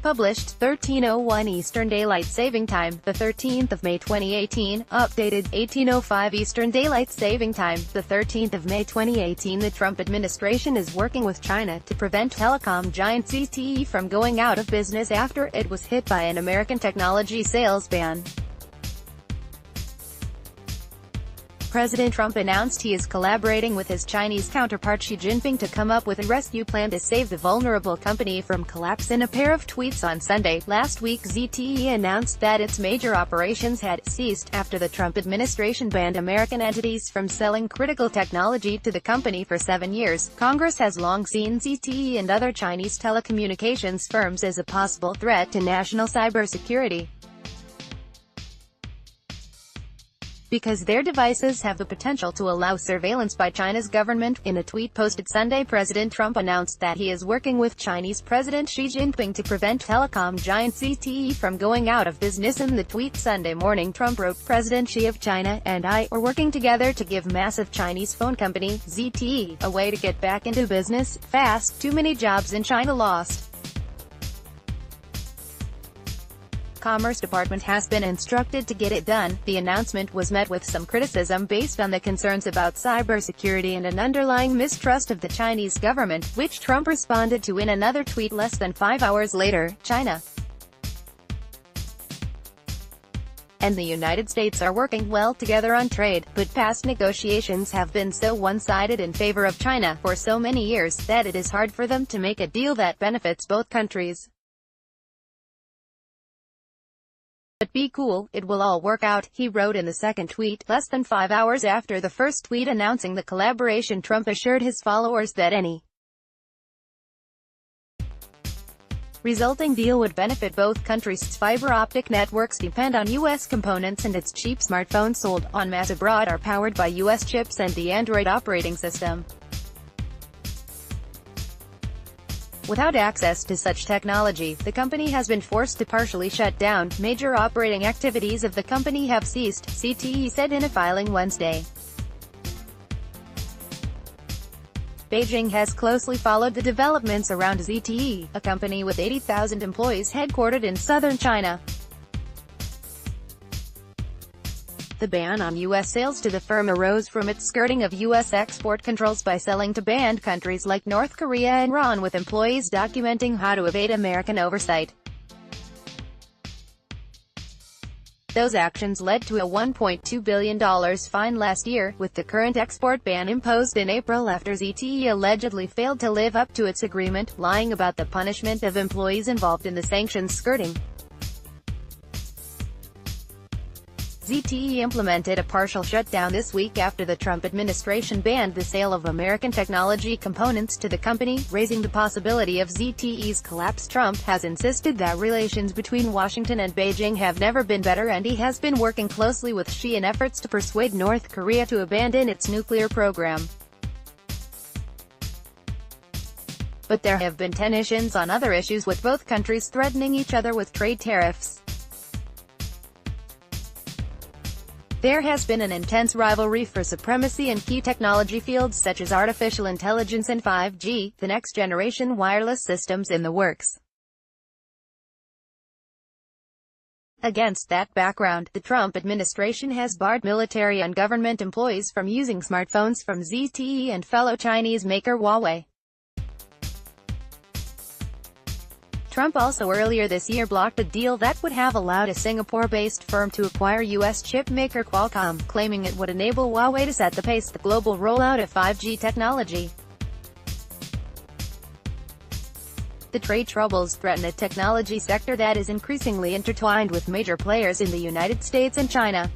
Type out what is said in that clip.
published 13:01 Eastern Daylight Saving Time, the 13th of May 2018, updated 18:05 Eastern Daylight Saving Time, the 13th of May 2018. The Trump administration is working with China to prevent telecom giant ZTE from going out of business after it was hit by an American technology sales ban. President Trump announced he is collaborating with his Chinese counterpart Xi Jinping to come up with a rescue plan to save the vulnerable company from collapse. In a pair of tweets on Sunday, last week, ZTE announced that its major operations had ceased after the Trump administration banned American entities from selling critical technology to the company for 7 years. Congress has long seen ZTE and other Chinese telecommunications firms as a possible threat to national cybersecurity, because their devices have the potential to allow surveillance by China's government. In a tweet posted Sunday, President Trump announced that he is working with Chinese President Xi Jinping to prevent telecom giant ZTE from going out of business. In the tweet Sunday morning, Trump wrote, "President Xi of China and I are working together to give massive Chinese phone company, ZTE, a way to get back into business, fast. Too many jobs in China lost." Commerce Department has been instructed to get it done. The announcement was met with some criticism based on the concerns about cybersecurity and an underlying mistrust of the Chinese government, which Trump responded to in another tweet less than 5 hours later. China and the United States are working well together on trade, but past negotiations have been so one-sided in favor of China for so many years that it is hard for them to make a deal that benefits both countries. But be cool, it will all work out, he wrote in the second tweet. Less than 5 hours after the first tweet announcing the collaboration, Trump assured his followers that any resulting deal would benefit both countries. Fiber optic networks depend on U.S. components, and its cheap smartphones sold en masse abroad are powered by U.S. chips and the Android operating system. Without access to such technology, the company has been forced to partially shut down. Major operating activities of the company have ceased, ZTE said in a filing Wednesday. Beijing has closely followed the developments around ZTE, a company with 80,000 employees headquartered in southern China. The ban on U.S. sales to the firm arose from its skirting of U.S. export controls by selling to banned countries like North Korea and Iran, with employees documenting how to evade American oversight. Those actions led to a $1.2 billion fine last year, with the current export ban imposed in April after ZTE allegedly failed to live up to its agreement, lying about the punishment of employees involved in the sanctions skirting. ZTE implemented a partial shutdown this week after the Trump administration banned the sale of American technology components to the company, raising the possibility of ZTE's collapse. Trump has insisted that relations between Washington and Beijing have never been better, and he has been working closely with Xi in efforts to persuade North Korea to abandon its nuclear program. But there have been tensions on other issues, with both countries threatening each other with trade tariffs. There has been an intense rivalry for supremacy in key technology fields such as artificial intelligence and 5G, the next-generation wireless systems in the works. Against that background, the Trump administration has barred military and government employees from using smartphones from ZTE and fellow Chinese maker Huawei. Trump also earlier this year blocked a deal that would have allowed a Singapore-based firm to acquire U.S. chip maker Qualcomm, claiming it would enable Huawei to set the pace the global rollout of 5G technology. The trade troubles threaten a technology sector that is increasingly intertwined with major players in the United States and China.